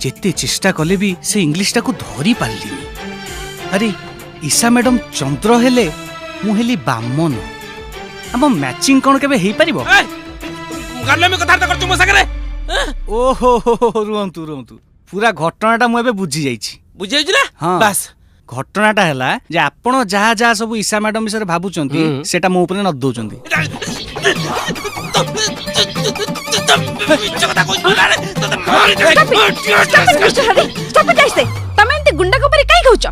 जेते चेष्टा कले भी से इंग्लिश टाकू धरी पारलिनी। अरे ईशा मैडम चंद्र हेले मु हेली बामन। हम मैचिंग कोन केबे हेई परिबो? गाले में कथा कर तुम सगरे। ओहो रुहंतु रुहंतु पूरा घटनाटा मु एबे बुझी जाईछि। बुझे ना? हाँ बस घटनाटा हैला जे आपण जहा जहा सब ईशा मैडम विषय भाबुचंती सेटा मो ऊपर न दउचंती। गुंडा को काई कहउछ?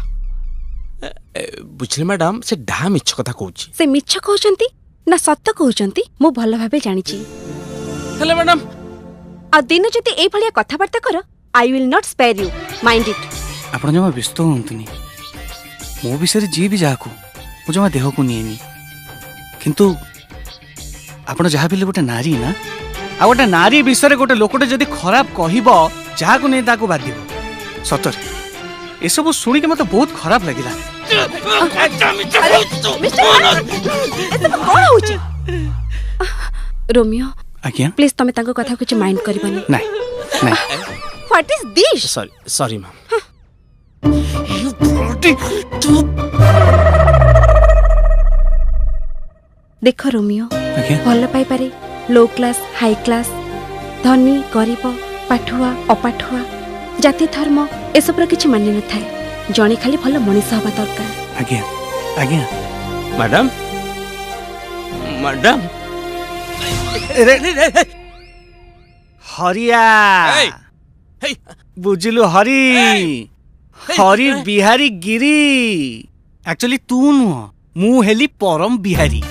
बुझले मैडम से डा मिछ कथा कहूची। से मिछ कहउचंती ना सत्य कहउचंती मु भलो भाबे जानिची। हेलो मैडम आ दिन जति ए भलिया कथा बार्ता कर I will not spare you mind it. आपण जमा व्यस्त होंतनी मो विषय जी भी जाकू मु जमा देह को निएनी किंतु आपण जहा भी गोटे नारी ना आ गोटे नारी विषय गोटे लोकटे जदि खराब कहबो जहा को नै ताको बाधिबो सतरे ए सब सुनी के मते बहुत खराब लागिला। रोमियो आज्ञा प्लीज तमे ताको कथा कुछ माइंड करबनी। नहीं नहीं what is this? Sorry ma'am. देखो रोमियो आज्ञा भल पाई पारे लो क्लास हाई क्लास धनी गरीब पाठुआ अपाठुआ जाति धर्म एसबर किछि मान्य न थाए। जणे खाली भल मनीष हवा दरकार। आज्ञा आज्ञा मैडम मैडम हरिया हे बुझिलु हरि हरि बिहारी गिरी एक्चुअली तू नुह मु हेली परम बिहारी।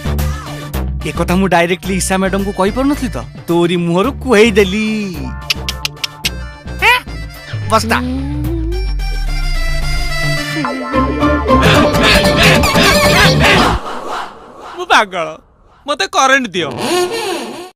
ए कथा मु डायरेक्टली ईशा मैडम को कहि पर नथली त तोरी मुहरु कुहेई देली। बस्ता मु पागल मते करंट दियो।